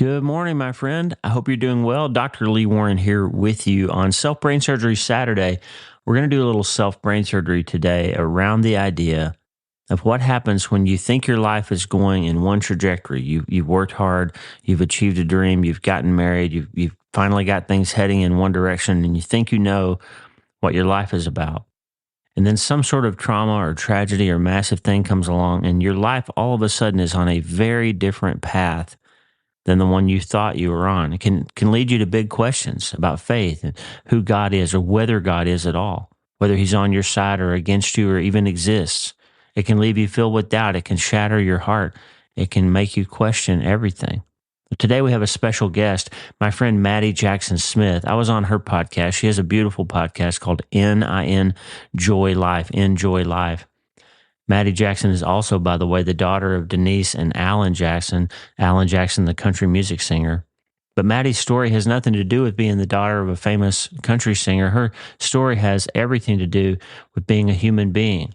Good morning, my friend. I hope you're doing well. Dr. Lee Warren here with you on Self Brain Surgery Saturday. We're going to do a little self brain surgery today around the idea of what happens when you think your life is going in one trajectory. You've worked hard, you've achieved a dream, you've gotten married, you've finally got things heading in one direction, and you think you know what your life is about. And then some sort of trauma or tragedy or massive thing comes along, and your life all of a sudden is on a very different path than the one you thought you were on. It can lead you to big questions about faith and who God is or whether God is at all, whether he's on your side or against you or even exists. It can leave you filled with doubt. It can shatter your heart. It can make you question everything. Today we have a special guest, my friend Maddie Jackson Smith. I was on her podcast. She has a beautiful podcast called N-I-N Joy Life, Enjoy Life. Maddie Jackson is also, by the way, the daughter of Denise and Alan Jackson, the country music singer. But Maddie's story has nothing to do with being the daughter of a famous country singer. Her story has everything to do with being a human being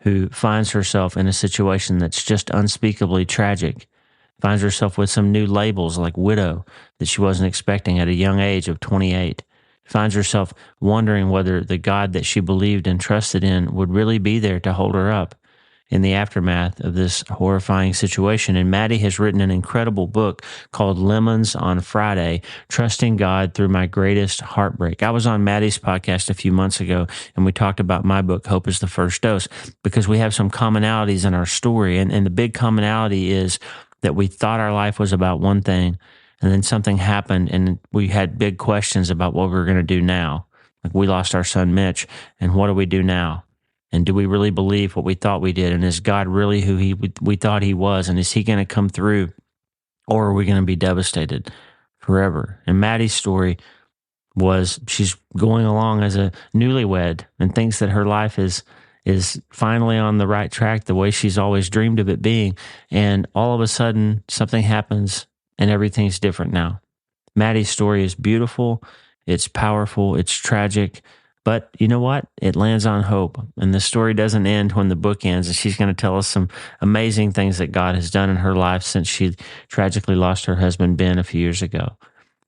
who finds herself in a situation that's just unspeakably tragic, finds herself with some new labels like widow that she wasn't expecting at a young age of 28. Finds herself wondering whether the God that she believed and trusted in would really be there to hold her up in the aftermath of this horrifying situation. And Maddie has written an incredible book called Lemons on Friday, Trusting God Through My Greatest Heartbreak. I was on Maddie's podcast a few months ago, and we talked about my book, Hope is the First Dose, because we have some commonalities in our story. And the big commonality is that we thought our life was about one thing, and then something happened, and we had big questions about what we were going to do now. Like we lost our son, Mitch, and what do we do now? And do we really believe what we thought we did? And is God really who we thought he was? And is he going to come through, or are we going to be devastated forever? And Maddie's story was she's going along as a newlywed and thinks that her life is finally on the right track, the way she's always dreamed of it being. And all of a sudden, something happens and everything's different now. Maddie's story is beautiful, it's powerful, it's tragic, but you know what? It lands on hope. And the story doesn't end when the book ends. And she's going to tell us some amazing things that God has done in her life since she tragically lost her husband, Ben, a few years ago.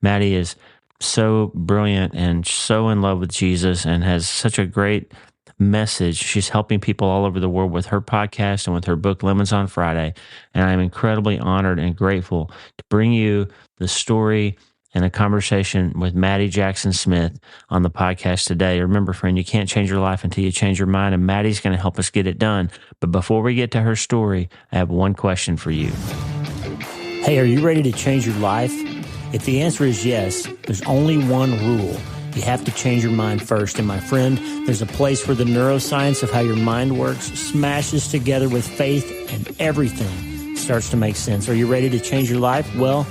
Maddie is so brilliant and so in love with Jesus and has such a great message. She's helping people all over the world with her podcast and with her book, Lemons on Friday. And I'm incredibly honored and grateful to bring you the story and a conversation with Maddie Jackson Smith on the podcast today. Remember, friend, you can't change your life until you change your mind, and Maddie's going to help us get it done. But before we get to her story, I have one question for you. Hey, are you ready to change your life? If the answer is yes, there's only one rule. You have to change your mind first. And my friend, there's a place where the neuroscience of how your mind works smashes together with faith and everything starts to make sense. Are you ready to change your life? Well,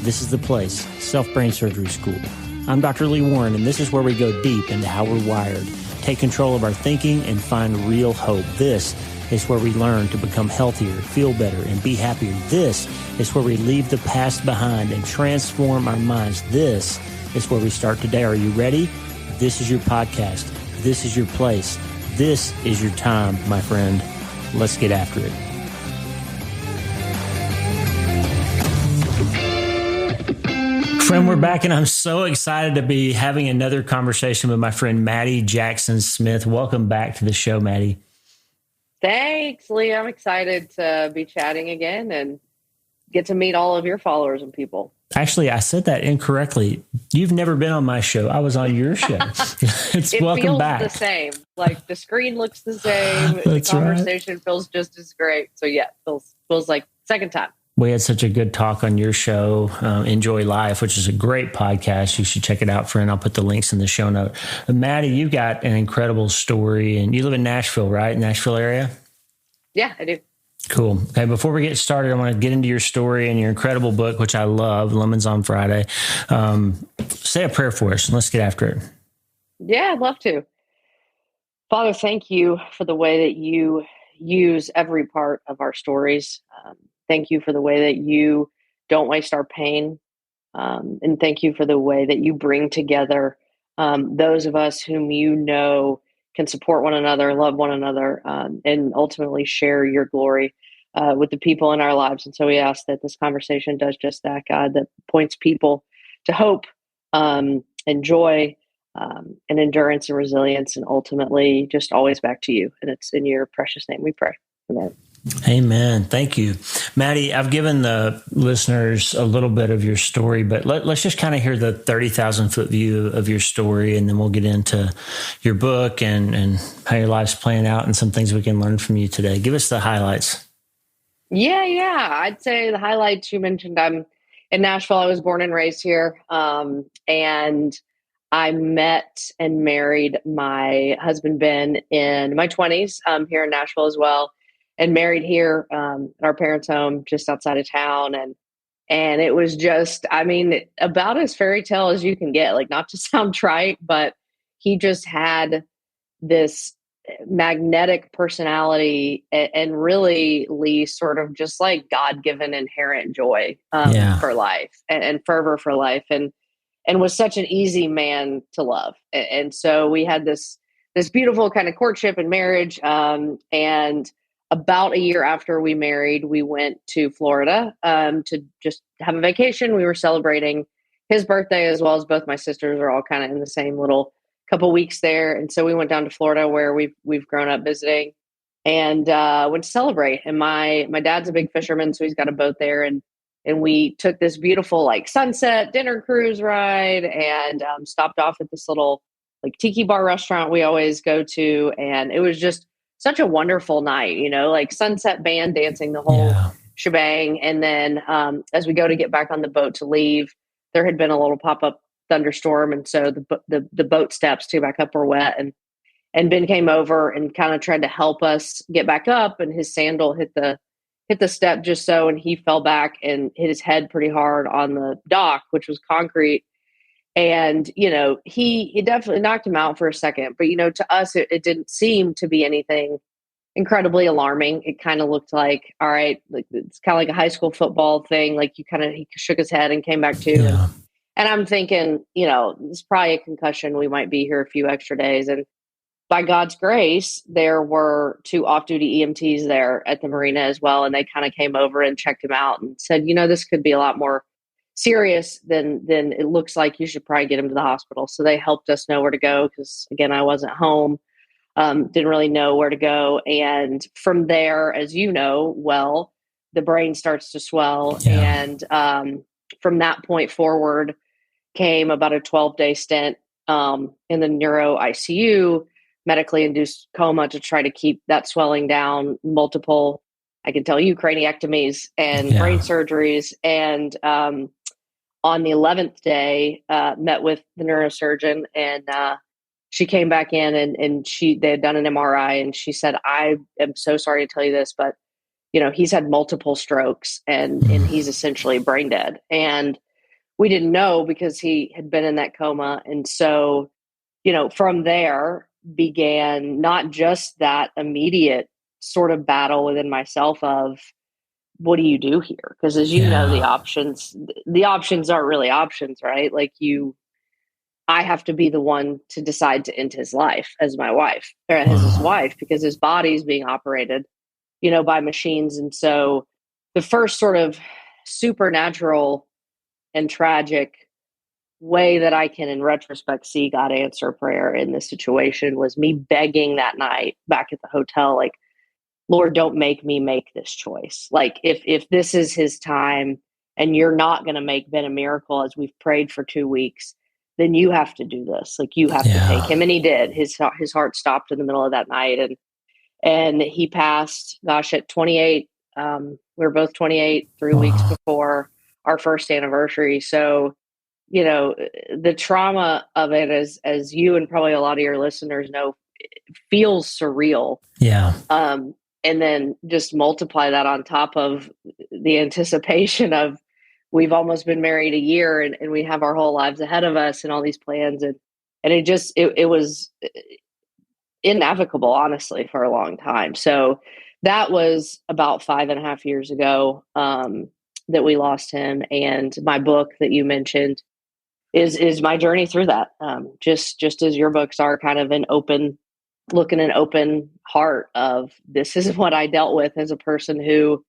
this is the place, Self Brain Surgery School. I'm Dr. Lee Warren, and this is where we go deep into how we're wired, take control of our thinking, and find real hope. This is where we learn to become healthier, feel better, and be happier. This is where we leave the past behind and transform our minds. This is where we start today. Are you ready? This is your podcast. This is your place. This is your time, my friend. Let's get after it. Friend, we're back, and I'm so excited to be having another conversation with my friend Maddie Jackson Smith. Welcome back to the show, Maddie. Thanks, Lee. I'm excited to be chatting again and get to meet all of your followers and people. Actually, I said that incorrectly. You've never been on my show. I was on your show. It welcome feels back. the same. Like the screen looks the same. The conversation feels just as great. So yeah, feels like second time. We had such a good talk on your show, Enjoy Life, which is a great podcast. You should check it out, friend. I'll put the links in the show note. Maddie, you've got an incredible story, and you live in Nashville, right? Nashville area? Yeah, I do. Cool. Okay, before we get started, I want to get into your story and your incredible book, which I love, Lemons on Friday. Say a prayer for us, and let's get after it. Yeah, I'd love to. Father, thank you for the way that you use every part of our stories. Thank you for the way that you don't waste our pain. And thank you for the way that you bring together those of us whom you know can support one another, love one another, and ultimately share your glory. with the people in our lives. And so we ask that this conversation does just that, God, that points people to hope, and joy, and endurance and resilience, and ultimately just always back to you. And it's in your precious name we pray. Amen. Amen. Thank you. Maddie, I've given the listeners a little bit of your story, but let's just kind of hear the 30,000 foot view of your story, and then we'll get into your book and how your life's playing out and some things we can learn from you today. Give us the highlights. Yeah. I'd say the highlights you mentioned. I'm in Nashville. I was born and raised here. And I met and married my husband, Ben, in my 20s, here in Nashville as well, and married here, at our parents' home just outside of town. And it was just, I mean, about as fairy tale as you can get, like, not to sound trite, but he just had this magnetic personality, and really, Lee, sort of just like God-given inherent joy, Yeah. for life, and fervor for life. And was such an easy man to love. And so we had this beautiful kind of courtship and marriage. And about a year after we married, we went to Florida, to just have a vacation. We were celebrating his birthday, as well as both my sisters are all kind of in the same little couple weeks there. And so we went down to Florida, where we've grown up visiting, and went to celebrate. And my dad's a big fisherman, so he's got a boat there, and we took this beautiful, like, sunset dinner cruise ride, and stopped off at this little, like, tiki bar restaurant we always go to. And it was just such a wonderful night, like sunset band dancing, the whole shebang. And then as we go to get back on the boat to leave, there had been a little pop-up thunderstorm. And so the boat steps to back up were wet. And Ben came over and kind of tried to help us get back up. And his sandal hit the step just so, and he fell back and hit his head pretty hard on the dock, which was concrete. And, he definitely knocked him out for a second. But, to us, it didn't seem to be anything incredibly alarming. It kind of looked like, all right, like, it's kind of like a high school football thing. Like, he shook his head and came back to. Yeah. And I'm thinking, it's probably a concussion. We might be here a few extra days. And by God's grace, there were 2 off-duty EMTs there at the marina as well. And they kind of came over and checked him out and said, this could be a lot more serious than it looks like. You should probably get him to the hospital. So they helped us know where to go, because, again, I wasn't home, didn't really know where to go. And from there, as you know, well, the brain starts to swell. Yeah. And from that point forward came about a 12-day stint in the neuro ICU, medically induced coma, to try to keep that swelling down, multiple, I can tell you, craniectomies and brain surgeries. And on the 11th day, met with the neurosurgeon, and she came back in, and they had done an MRI, and she said, I am so sorry to tell you this, but he's had multiple strokes, and he's essentially brain dead. And we didn't know, because he had been in that coma. And so, from there began not just that immediate sort of battle within myself of, what do you do here? Because, as you know, the options aren't really options, right? Like, I have to be the one to decide to end his life as my wife, or as his wife, because his body's being operated, by machines. And so the first sort of supernatural and tragic way that I can, in retrospect, see God answer prayer in this situation was me begging that night back at the hotel, like, Lord, don't make me make this choice. Like, if this is his time, and you're not going to make Ben a miracle, as we've prayed for 2 weeks, then you have to do this. Like, you have to take him. And he did. His heart stopped in the middle of that night. And he passed, gosh, at 28. We were both 28, 3 weeks before our first anniversary. So, the trauma of it, as you and probably a lot of your listeners know, feels surreal. Yeah. And then just multiply that on top of the anticipation of, we've almost been married a year, and we have our whole lives ahead of us and all these plans. And it was innavigable, honestly, for a long time. So that was about 5.5 years ago, that we lost him. And my book that you mentioned is my journey through that. Just as your books are kind of an open look in an open heart of, this is what I dealt with as a person who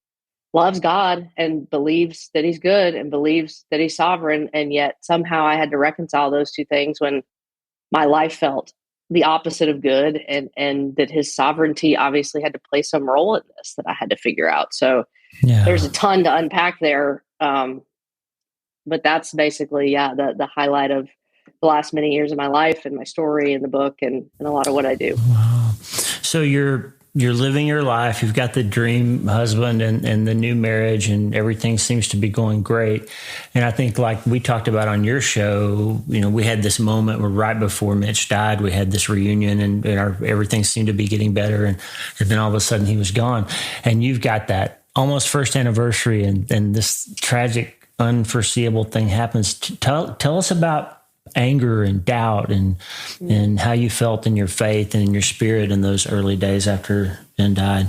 loves God and believes that he's good and believes that he's sovereign. And yet somehow I had to reconcile those two things when my life felt the opposite of good, and that his sovereignty obviously had to play some role in this that I had to figure out. So there's Yeah. a ton to unpack there. But that's basically, yeah, the highlight of the last many years of my life and my story and the book, and a lot of what I do. Wow. So you're living your life. You've got the dream husband and the new marriage, and everything seems to be going great. And I think, like we talked about on your show, we had this moment where right before Mitch died, we had this reunion, and everything seemed to be getting better. And then all of a sudden he was gone. And you've got that almost first anniversary, and this tragic, unforeseeable thing happens. Tell us about anger and doubt and how you felt in your faith and in your spirit in those early days after Ben died.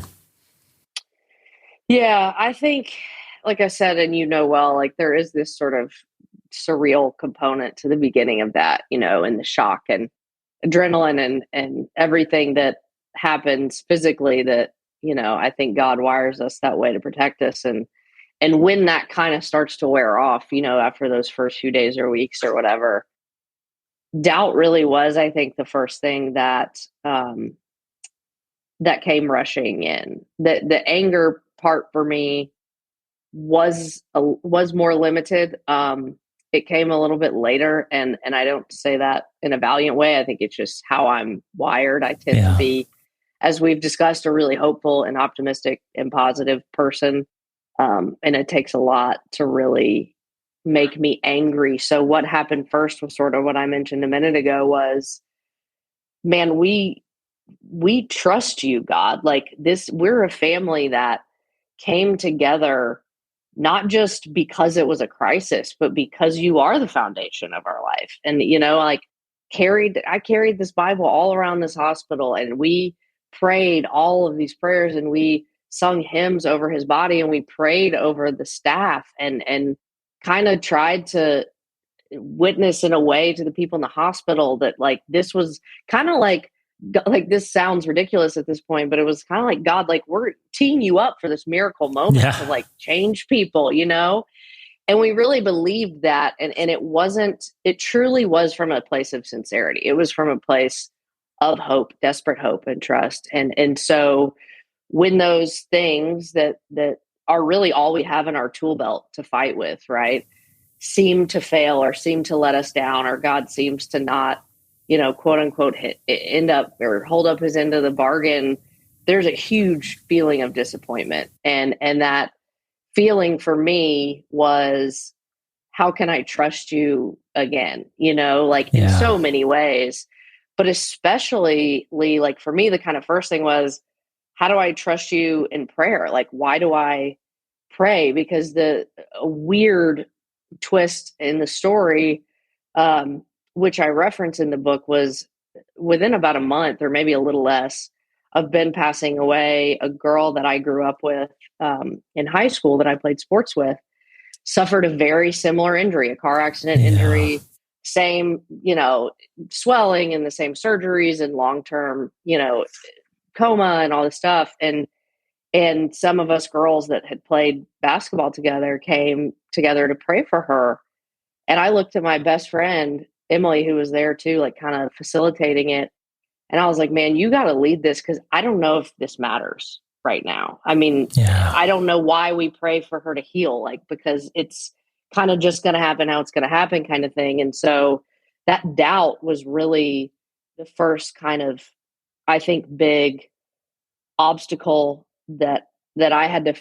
Yeah, I think, like I said, and well, like there is this sort of surreal component to the beginning of that, and the shock and adrenaline and everything that happens physically that, I think God wires us that way to protect us. And when that kind of starts to wear off, after those first few days or weeks or whatever, doubt really was, I think, the first thing that came rushing in. The anger part for me was more limited. It came a little bit later, and I don't say that in a valiant way. I think it's just how I'm wired. I tend to Yeah. be, as we've discussed, a really hopeful and optimistic and positive person. And it takes a lot to really make me angry. So what happened first was sort of what I mentioned a minute ago was, man, we trust you, God. Like this, we're a family that came together not just because it was a crisis, but because you are the foundation of our life. And like I carried this Bible all around this hospital, and we prayed all of these prayers, and we sung hymns over his body, and we prayed over the staff, and kind of tried to witness in a way to the people in the hospital that, like, this was kind of like this sounds ridiculous at this point, but it was kind of like, God, like, we're teeing you up for this miracle moment to, Yeah. like, change people, and we really believed that. And it truly was from a place of sincerity. It was from a place of hope, desperate hope and trust. And so when those things that are really all we have in our tool belt to fight with, right, seem to fail or seem to let us down, or God seems to not, quote unquote, end up or hold up his end of the bargain, there's a huge feeling of disappointment. And that feeling for me was, how can I trust you again? Like in Yeah. so many ways, but especially, Lee, like for me, the kind of first thing was, how do I trust you in prayer? Like, why do I pray? Because the a weird twist in the story, which I reference in the book, was within about a month or maybe a little less of Ben passing away, a girl that I grew up with in high school that I played sports with suffered a very similar injury, a car accident Yeah. injury, same, swelling and the same surgeries and long-term, coma and all this stuff. And some of us girls that had played basketball together came together to pray for her. And I looked at my best friend, Emily, who was there too, like kind of facilitating it. And I was like, man, you got to lead this, because I don't know if this matters right now. I mean, Yeah. I don't know why we pray for her to heal, like, because it's kind of just going to happen how it's going to happen kind of thing. And so that doubt was really the first kind of, I think, big obstacle that I had to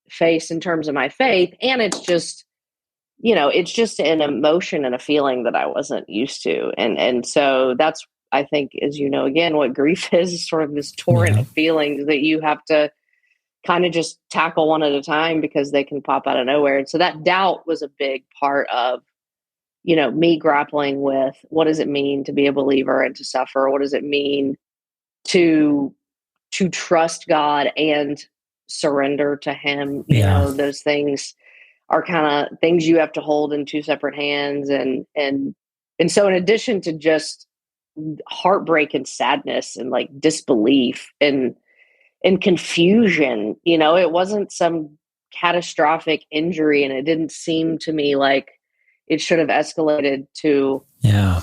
face in terms of my faith. And it's just an emotion and a feeling that I wasn't used to. And so that's, I think, as again, what grief is sort of this torrent Yeah. of feelings that you have to kind of just tackle one at a time, because they can pop out of nowhere. And so that doubt was a big part of, me grappling with, what does it mean to be a believer and to suffer? What does it mean to trust God and surrender to him? Yeah. Those things are kind of things you have to hold in two separate hands. And so in addition to just heartbreak and sadness and like disbelief and confusion. It wasn't some catastrophic injury, and it didn't seem to me like it should have escalated to, Yeah.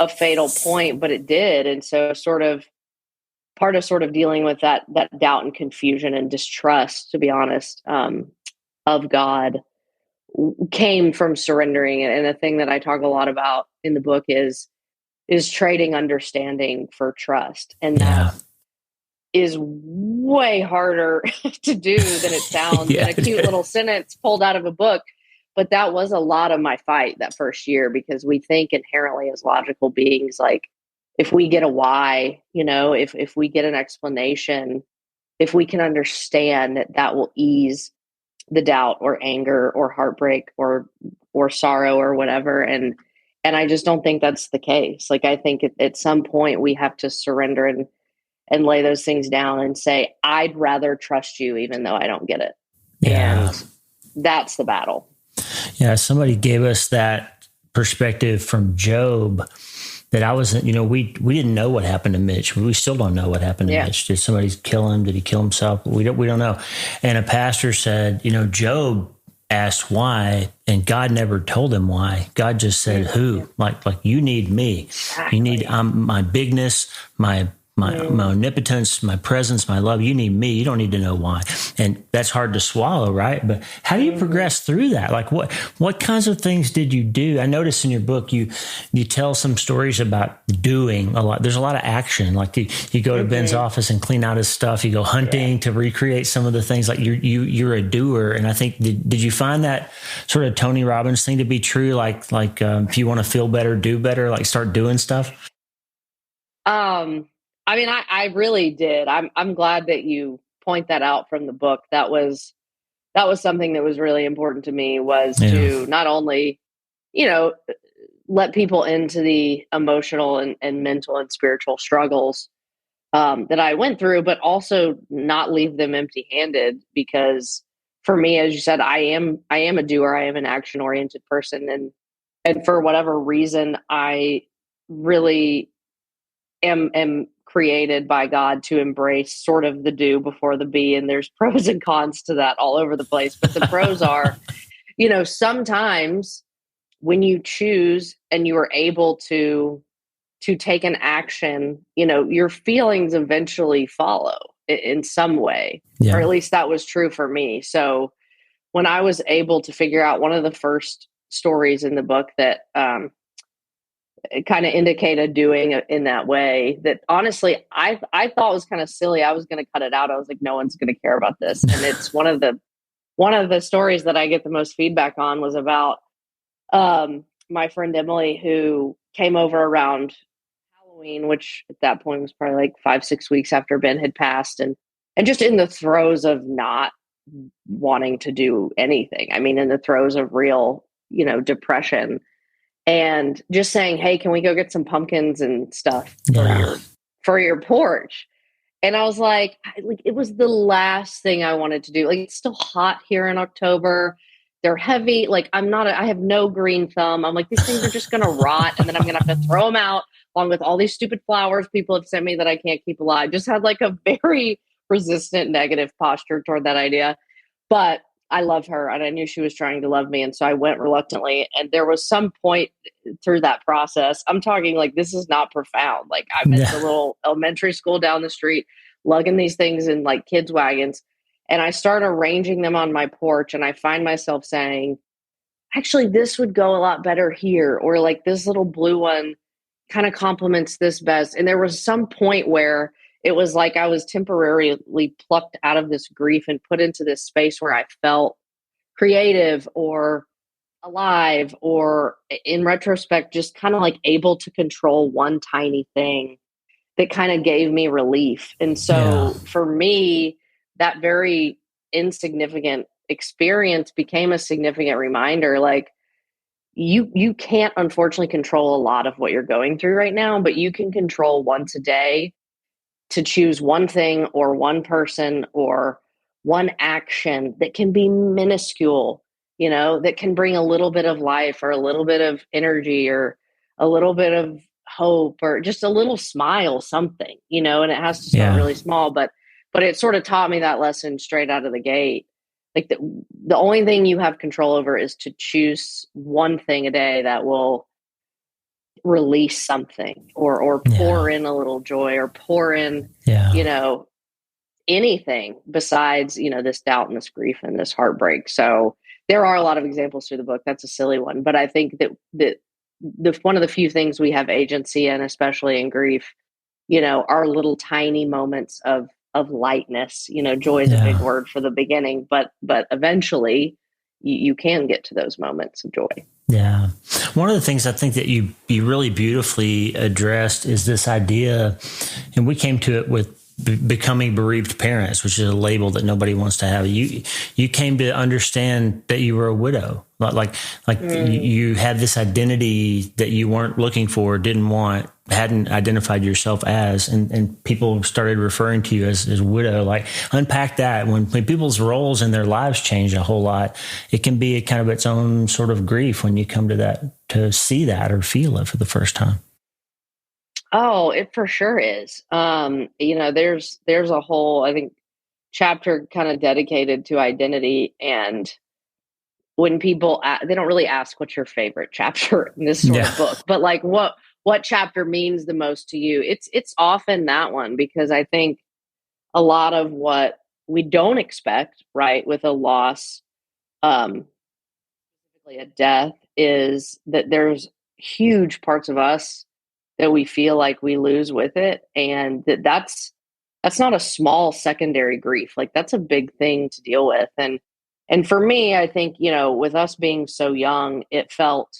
A fatal point, but it did. And so part of sort of dealing with that doubt and confusion and distrust, to be honest, of God came from surrendering. And the thing that I talk a lot about in the book is trading understanding for trust. And that Yeah. is way harder to do than it sounds Yeah. in a cute little sentence pulled out of a book. But that was a lot of my fight that first year, because we think inherently as logical beings, like if we get a why, if we get an explanation, if we can understand that, that will ease the doubt or anger or heartbreak or sorrow or whatever. And I just don't think that's the case. Like, I think at some point we have to surrender and lay those things down and say, I'd rather trust you even though I don't get it. Yeah. And that's the battle. Yeah. Somebody gave us that perspective from Job that I wasn't, we didn't know what happened to Mitch. We still don't know what happened to Mitch. Did somebody kill him? Did he kill himself? We don't know. And a pastor said, Job asked why, and God never told him why. God just said, who? Like you need me. Exactly. You need my bigness, my omnipotence, my presence, my love. You need me. You don't need to know why. And that's hard to swallow, right? But how do you progress through that? Like what kinds of things did you do? I noticed in your book, you tell some stories about doing a lot. There's a lot of action. Like you go to Ben's office and clean out his stuff. You go hunting to recreate some of the things. Like you're a doer. And I think, did you find that sort of Tony Robbins thing to be true? Like if you want to feel better, do better, like start doing stuff? I mean, I really did. I'm glad that you point that out from the book. That was something that was really important to me, was to not only, let people into the emotional and mental and spiritual struggles that I went through, but also not leave them empty handed. Because for me, as you said, I am a doer. I am an action oriented person. And for whatever reason, I really am created by God to embrace sort of the do before the be. And there's pros and cons to that all over the place. But the pros are, sometimes when you choose and you are able to take an action, your feelings eventually follow in some way, or at least that was true for me. So when I was able to figure out, one of the first stories in the book that, kind of indicated doing in that way, that honestly I thought was kind of silly. I was going to cut it out. I was like, no one's going to care about this. And it's one of the stories that I get the most feedback on was about my friend Emily, who came over around Halloween, which at that point was probably like 5-6 weeks after Ben had passed, and just in the throes of not wanting to do anything. I mean, in the throes of real, depression. And just saying, hey, can we go get some pumpkins and stuff for your porch? And I was like, it was the last thing I wanted to do. Like, it's still hot here in October. They're heavy. Like, I have no green thumb. I'm like, these things are just going to rot. And then I'm going to have to throw them out along with all these stupid flowers people have sent me that I can't keep alive. Just had like a very resistant negative posture toward that idea. But I love her, and I knew she was trying to love me. And so I went reluctantly. And there was some point through that process, I'm talking like, this is not profound. Like, I'm at the little elementary school down the street, lugging these things in like kids' wagons. And I start arranging them on my porch. And I find myself saying, actually, this would go a lot better here. Or like, this little blue one kind of complements this best. And there was some point where it was like I was temporarily plucked out of this grief and put into this space where I felt creative or alive, or in retrospect, just kind of like able to control one tiny thing that kind of gave me relief. And so for me, that very insignificant experience became a significant reminder. Like, you can't unfortunately control a lot of what you're going through right now, but you can control once a day to choose one thing or one person or one action that can be minuscule, that can bring a little bit of life or a little bit of energy or a little bit of hope or just a little smile, something, and it has to start Yeah. really small, but it sort of taught me that lesson straight out of the gate. Like the only thing you have control over is to choose one thing a day that will release something or Yeah. pour in a little joy or pour in, Yeah. you know, anything besides, this doubt and this grief and this heartbreak. So there are a lot of examples through the book. That's a silly one, but I think that the one of the few things we have agency in, especially in grief, are little tiny moments of lightness. Joy is a big Yeah. word for the beginning, but eventually you can get to those moments of joy. Yeah. One of the things I think that you really beautifully addressed is this idea, and we came to it with becoming bereaved parents, which is a label that nobody wants to have. You came to understand that you were a widow, like you had this identity that you weren't looking for, didn't want, hadn't identified yourself as, and people started referring to you as widow. Like, unpack that. When people's roles in their lives change a whole lot, it can be a kind of its own sort of grief when you come to that, to see that or feel it for the first time. Oh, it for sure is. There's a whole, I think, chapter kind of dedicated to identity. And when people they don't really ask what's your favorite chapter in this sort Yeah. of book, but like what chapter means the most to you. It's often that one, because I think a lot of what we don't expect, right, with a loss, um, specifically a death, is that there's huge parts of us that we feel like we lose with it, and that's not a small secondary grief. Like, that's a big thing to deal with. And for me, I think, with us being so young, it felt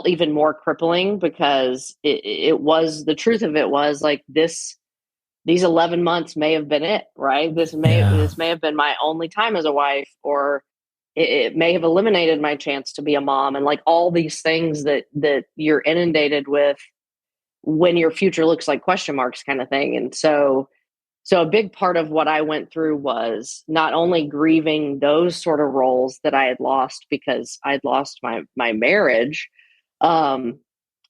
even more crippling, because it was, the truth of it was like, these 11 months may have been it, right? this may Yeah. this may have been my only time as a wife, or it may have eliminated my chance to be a mom, and like all these things that you're inundated with when your future looks like question marks, kind of thing. And so a big part of what I went through was not only grieving those sort of roles that I had lost because I'd lost my marriage, um,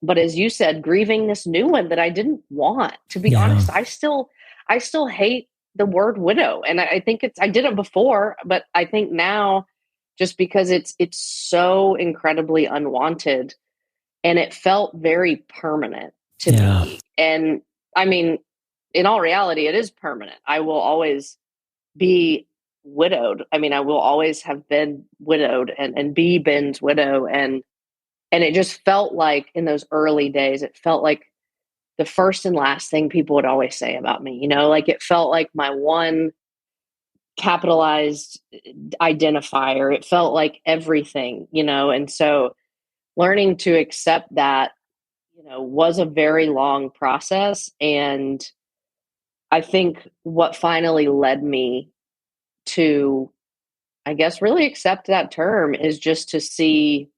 but as you said, grieving this new one that I didn't want. To be Yeah. honest, I still hate the word widow, and I think I did it before, but I think now, just because it's so incredibly unwanted, and it felt very permanent to Yeah. me. And I mean, in all reality, it is permanent. I will always be widowed. I mean, I will always have been widowed and be Ben's widow. And it just felt like, in those early days, it felt like the first and last thing people would always say about me. Like, it felt like my one capitalized identifier. It felt like everything, and so learning to accept that, was a very long process. And I think what finally led me to, I guess, really accept that term is to see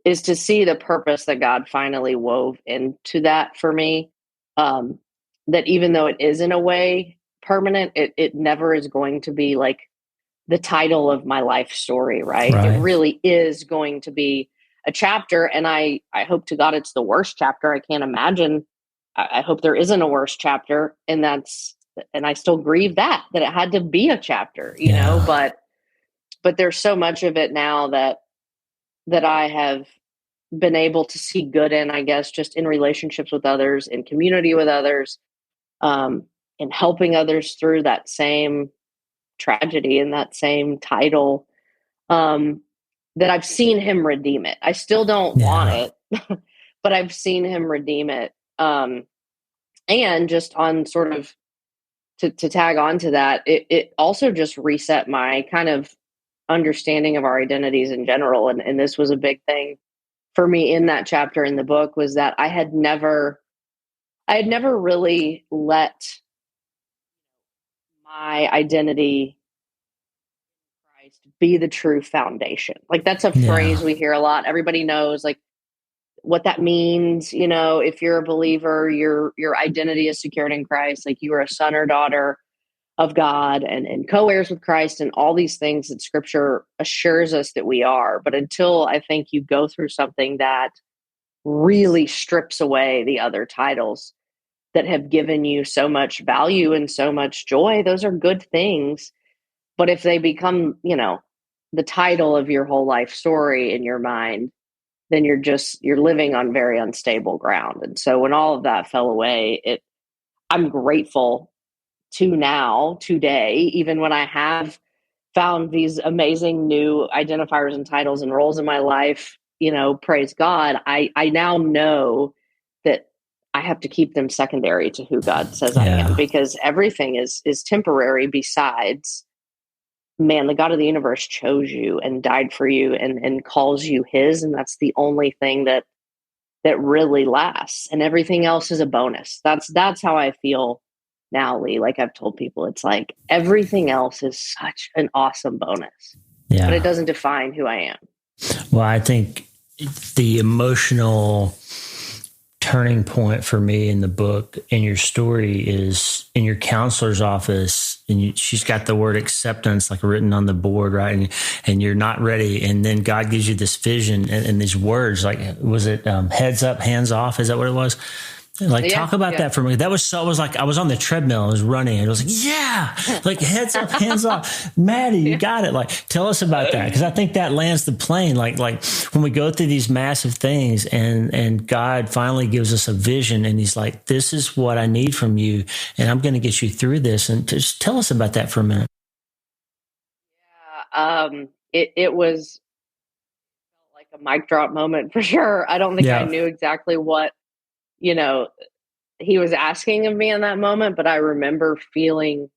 the purpose that God finally wove into that for me. Um, that even though it is in a way permanent, it never is going to be like the title of my life story, right? It Right. really is going to be a chapter, and I hope to God it's the worst chapter. I can't imagine. I hope there isn't a worse chapter, and I still grieve that it had to be a chapter, Yeah. but there's so much of it now that I have been able to see good in, I guess, just in relationships with others, in community with others, um, in helping others through that same tragedy and that same title, um, that I've seen him redeem it. I still don't want Yeah. it, but I've seen him redeem it. And just on sort of to tag on to that, it also just reset my kind of understanding of our identities in general. And this was a big thing for me in that chapter in the book, was that I had never really let my identity Christ be the true foundation. Like, that's a Yeah. phrase we hear a lot. Everybody knows like what that means. If you're a believer, your identity is secured in Christ. Like, you are a son or daughter of God, and co-heirs with Christ, and all these things that Scripture assures us that we are. But until, I think, you go through something that really strips away the other titles that have given you so much value and so much joy. Those are good things. But if they become, the title of your whole life story in your mind, then you're living on very unstable ground. And so when all of that fell away, I'm grateful to now, today, even when I have found these amazing new identifiers and titles and roles in my life, praise God, I now know that I have to keep them secondary to who God says I am, Yeah. because everything is temporary besides, man, the God of the universe chose you and died for you and calls you his, and that's the only thing that really lasts, and everything else is a bonus. That's how I feel now, Lee. Like I've told people, it's like everything else is such an awesome bonus, but it Yeah. doesn't define who I am. Well, I think the emotional turning point for me in the book and your story is in your counselor's office, and she's got the word acceptance like written on the board, right? And you're not ready, and then God gives you this vision and these words, like, was it heads up, hands off? Is that what it was? Like, Yeah, talk about yeah. that for me. That was so, I was like, I was on the treadmill, I was running, and it was like, yeah, like heads up, hands off. Maddie, you got it. Like, tell us about that. Cause I think that lands the plane. Like when we go through these massive things and God finally gives us a vision, and he's like, this is what I need from you, and I'm going to get you through this. And just tell us about that for a minute. It was like a mic drop moment for sure. I don't think I Yeah. knew exactly what, you know, he was asking of me in that moment, but I remember feeling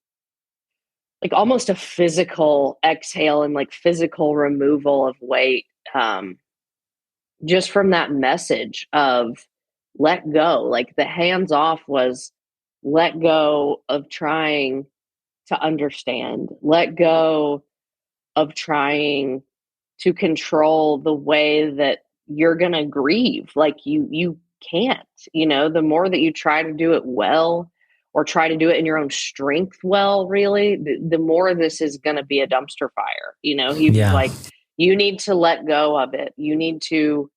like almost a physical exhale and like physical removal of weight, just from that message of let go. Like the hands off was let go of trying to understand, let go of trying to control the way that you're going to grieve. Like you can't, the more that you try to do it well or try to do it in your own strength well, really, the more this is going to be a dumpster fire. He's Yeah. like, you need to let go of it. You need to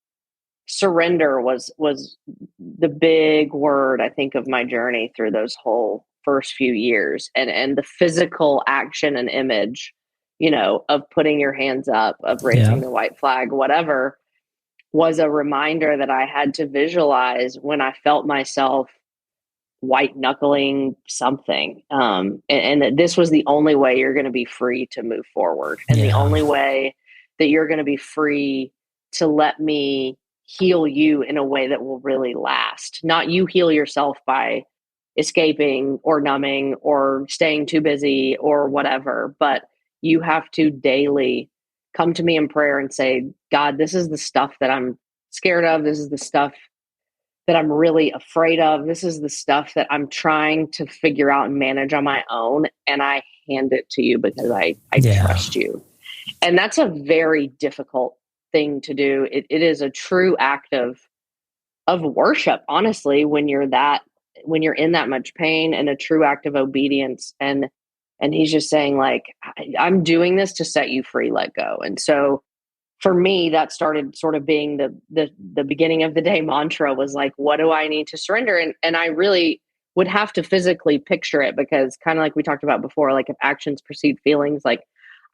surrender was the big word, I think, of my journey through those whole first few years, and the physical action and image, of putting your hands up, of Yeah. raising the white flag, whatever, was a reminder that I had to visualize when I felt myself white knuckling something, and that this was the only way you're going to be free to move forward, and the Yeah. only way that you're going to be free to let me heal you in a way that will really last. Not you heal yourself by escaping or numbing or staying too busy or whatever, but you have to daily come to me in prayer and say, God, this is the stuff that I'm scared of. This is the stuff that I'm really afraid of. This is the stuff that I'm trying to figure out and manage on my own. And I hand it to you because I Yeah. trust you. And that's a very difficult thing to do. It is a true act of worship, honestly, when you're in that much pain, and a true act of obedience. And he's just saying, like, I'm doing this to set you free, let go. And so for me, that started sort of being the beginning of the day mantra, was like, what do I need to surrender? And I really would have to physically picture it, because kind of like we talked about before, like if actions precede feelings, like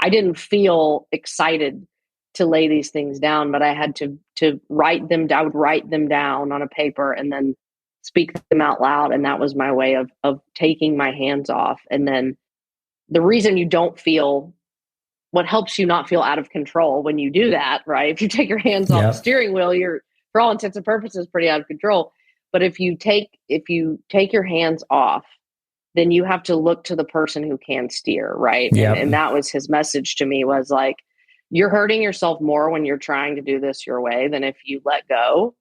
I didn't feel excited to lay these things down, but I had to write them down. I would write them down on a paper and then speak them out loud. And that was my way of taking my hands off. And then the reason you don't feel, what helps you not feel out of control when you do that, right? If you take your hands off the Yep. steering wheel, you're, for all intents and purposes, pretty out of control. But if you take your hands off, then you have to look to the person who can steer, right? And Yep. that was his message to me, was like, you're hurting yourself more when you're trying to do this your way than if you let go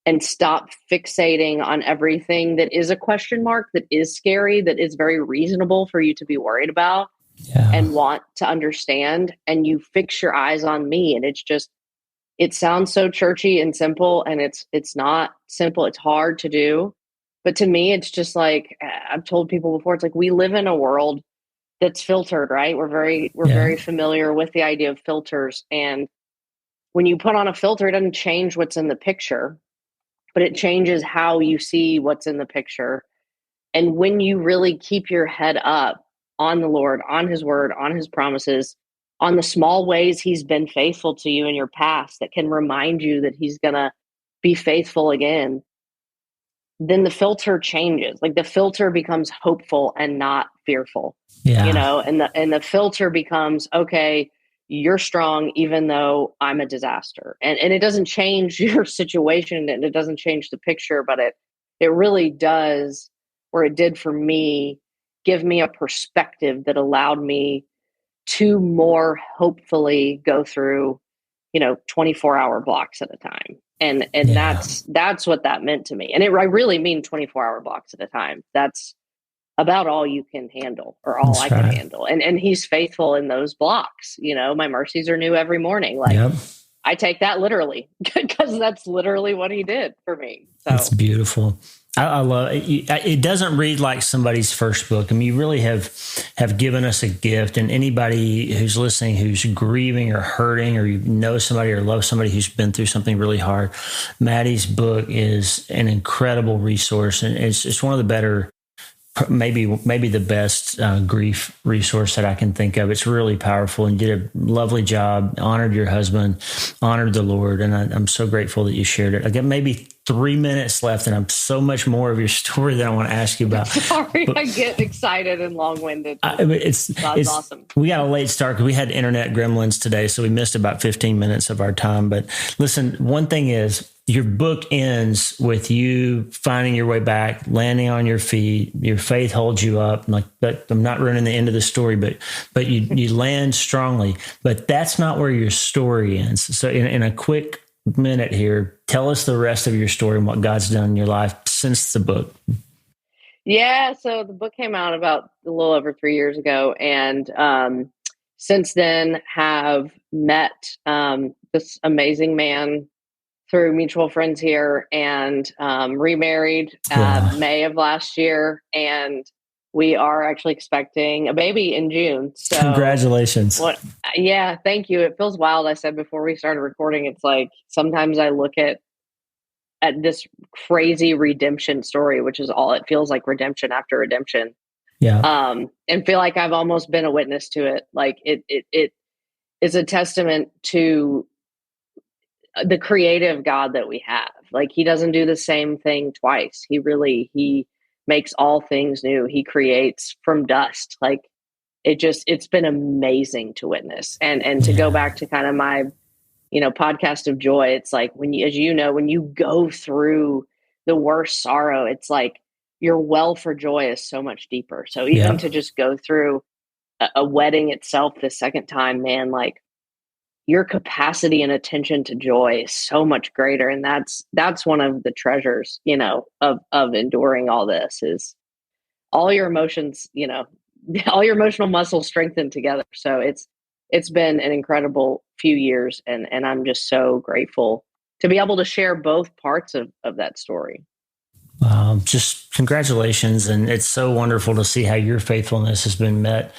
and stop fixating on everything that is a question mark, that is scary, that is very reasonable for you to be worried about Yeah. and want to understand, and you fix your eyes on me. And it's just, it sounds so churchy and simple, and it's not simple. It's hard to do, but to me it's just like, I've told people before, it's like we live in a world that's filtered, right? We're Yeah. very familiar with the idea of filters, and when you put on a filter, it doesn't change what's in the picture, but it changes how you see what's in the picture. And when you really keep your head up on the Lord, on his word, on his promises, on the small ways he's been faithful to you in your past that can remind you that he's going to be faithful again, then the filter changes. Like the filter becomes hopeful and not fearful, Yeah. and the filter becomes, okay, you're strong, even though I'm a disaster. And it doesn't change your situation and it doesn't change the picture, but it really does, or it did for me, give me a perspective that allowed me to more hopefully go through 24-hour blocks at a time. And Yeah. that's what that meant to me. And I really mean 24-hour blocks at a time. That's about all you can handle, or all I That's could right. handle. And he's faithful in those blocks. My mercies are new every morning. Like, Yep. I take that literally because that's literally what he did for me. It's So beautiful. I love it. It doesn't read like somebody's first book. I mean, you really have given us a gift, and anybody who's listening, who's grieving or hurting, or you know somebody or love somebody who's been through something really hard, Maddie's book is an incredible resource, and it's one of the better, maybe the best grief resource that I can think of. It's really powerful, and you did a lovely job. Honored your husband, honored the Lord, and I'm so grateful that you shared it. I got maybe 3 minutes left, and I'm so much more of your story that I want to ask you about. sorry, But I get excited and long-winded. That's it's awesome. we got a late start because we had internet gremlins today, so we missed about 15 minutes of our time. But listen, one thing is, your book ends with you finding your way back, landing on your feet. Your faith holds you up. Like, but I'm not ruining the end of the story, but you land strongly. But that's not where your story ends. So in a quick minute here, tell us the rest of your story and what God's done in your life since the book. Yeah, so the book came out about a little over 3 years ago, and since then have met this amazing man through mutual friends here, and remarried Wow. May of last year, and we are actually expecting a baby in June. So Congratulations. what? Yeah, thank you. It feels wild. I said before we started recording, it's like sometimes I look at this crazy redemption story, which is all it feels like, redemption after redemption, Yeah. and feel like I've almost been a witness to it. Like it is a testament to the creative God that we have. Like, he doesn't do the same thing twice. He makes all things new. He creates from dust. Like, it's been amazing to witness, and to go Yeah. back to kind of my podcast of joy. It's like, when you, as you know, when you go through the worst sorrow, it's like your well for joy is so much deeper. So even Yeah. to just go through a wedding itself the second time, man, like, your capacity and attention to joy is so much greater. And that's one of the treasures, of enduring all this, is all your emotions, all your emotional muscles strengthened together. So it's been an incredible few years, and I'm just so grateful to be able to share both parts of that story. Just congratulations. And it's so wonderful to see how your faithfulness has been met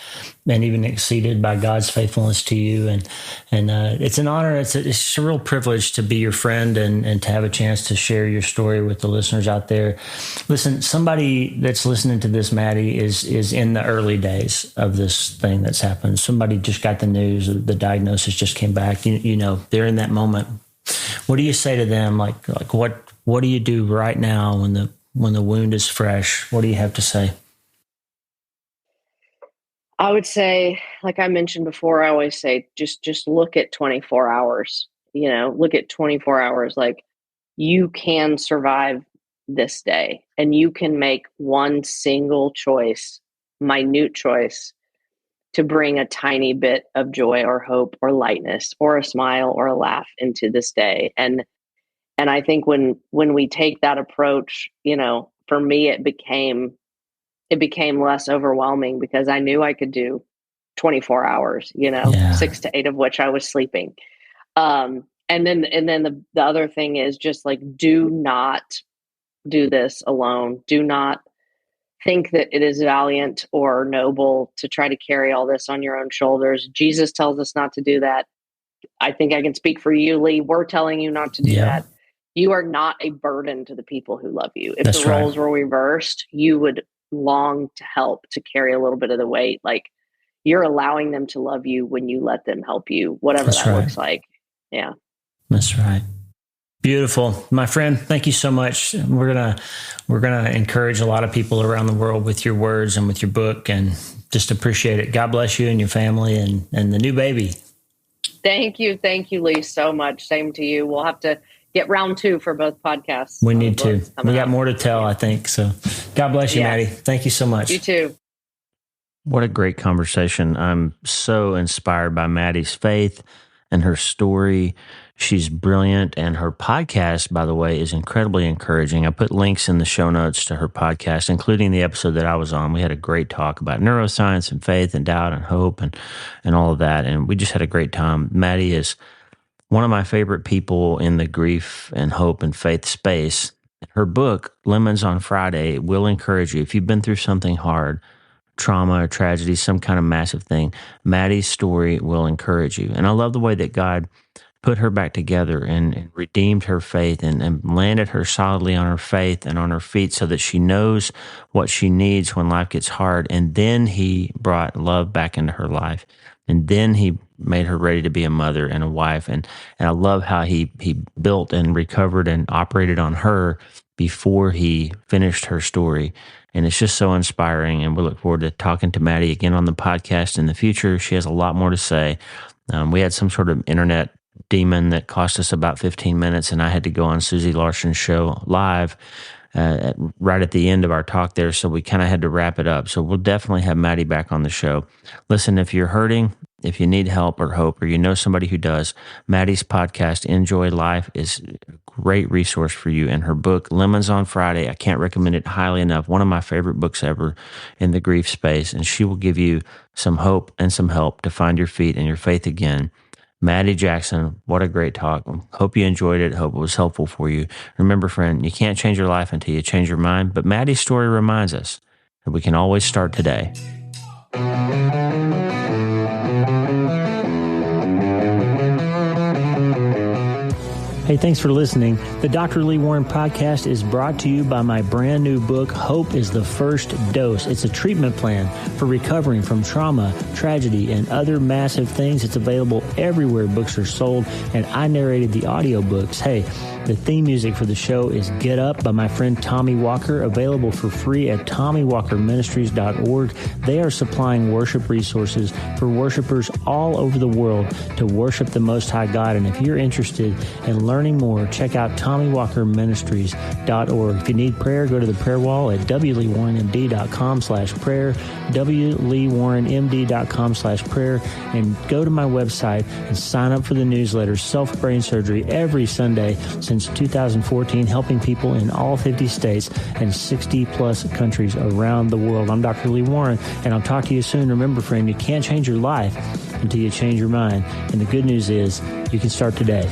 and even exceeded by God's faithfulness to you. And it's an honor. It's a real privilege to be your friend and to have a chance to share your story with the listeners out there. Listen, somebody that's listening to this, Maddie, is in the early days of this thing that's happened. Somebody just got the news, the diagnosis just came back. They're in that moment. What do you say to them? Like what do you do right now when the wound is fresh? What do you have to say? I would say, like I mentioned before, I always say, just look at 24 hours. Look at 24 hours. Like, you can survive this day, and you can make one single choice, minute choice, to bring a tiny bit of joy or hope or lightness or a smile or a laugh into this day. And I think when we take that approach, for me, it became less overwhelming, because I knew I could do 24 hours, Yeah. 6 to 8 of which I was sleeping. And then the other thing is, just like, do not do this alone. Do not think that it is valiant or noble to try to carry all this on your own shoulders. Jesus tells us not to do that. I think I can speak for you, Lee. We're telling you not to do Yeah, that. You are not a burden to the people who love you. If the that's right. roles were reversed, you would long to help, to carry a little bit of the weight. Like, you're allowing them to love you when you let them help you, whatever That's that right. looks like. Yeah. That's right. Beautiful. My friend, thank you so much. We're gonna encourage a lot of people around the world with your words and with your book, and just appreciate it. God bless you and your family and the new baby. Thank you. Thank you, Lee, so much. Same to you. We'll have to get round 2 for both podcasts. We need to. We got up. more to tell, Yeah. I think. So God bless you, Maddie. Thank you so much. You too. What a great conversation. I'm so inspired by Maddie's faith and her story. She's brilliant. And her podcast, by the way, is incredibly encouraging. I put links in the show notes to her podcast, including the episode that I was on. We had a great talk about neuroscience and faith and doubt and hope and all of that. And we just had a great time. Maddie is one of my favorite people in the grief and hope and faith space. Her book, Lemons on Friday, will encourage you. If you've been through something hard, trauma or tragedy, some kind of massive thing, Maddie's story will encourage you. And I love the way that God put her back together and redeemed her faith and landed her solidly on her faith and on her feet so that she knows what she needs when life gets hard. And then he brought love back into her life. And then he made her ready to be a mother and a wife. And I love how he built and recovered and operated on her before he finished her story. And it's just so inspiring. And we look forward to talking to Maddie again on the podcast in the future. She has a lot more to say. We had some sort of internet demon that cost us about 15 minutes, and I had to go on Susie Larson's show live right at the end of our talk there, so we kind of had to wrap it up. So we'll definitely have Maddie back on the show. Listen, if you're hurting, if you need help or hope, or you know somebody who does, Maddie's podcast, Enjoy Life, is a great resource for you. And her book, Lemons on Friday, I can't recommend it highly enough. One of my favorite books ever in the grief space. And she will give you some hope and some help to find your feet and your faith again. Maddie Jackson, what a great talk. Hope you enjoyed it. Hope it was helpful for you. Remember, friend, you can't change your life until you change your mind. But Maddie's story reminds us that we can always start today. Hey, thanks for listening. The Dr. Lee Warren podcast is brought to you by my brand new book, Hope is the First Dose. It's a treatment plan for recovering from trauma, tragedy, and other massive things. It's available everywhere books are sold, and I narrated the audiobooks. Hey, the theme music for the show is Get Up by my friend Tommy Walker, available for free at TommyWalkerMinistries.org. They are supplying worship resources for worshipers all over the world to worship the Most High God. And if you're interested in learning more, check out TommyWalkerMinistries.org. If you need prayer, go to the prayer wall at wleewarrenmd.com/prayer, wleewarrenmd.com/prayer, and go to my website and sign up for the newsletter, Self-Brain Surgery, every Sunday since 2014, helping people in all 50 states and 60-plus countries around the world. I'm Dr. Lee Warren, and I'll talk to you soon. Remember, friend, you can't change your life until you change your mind. And the good news is you can start today.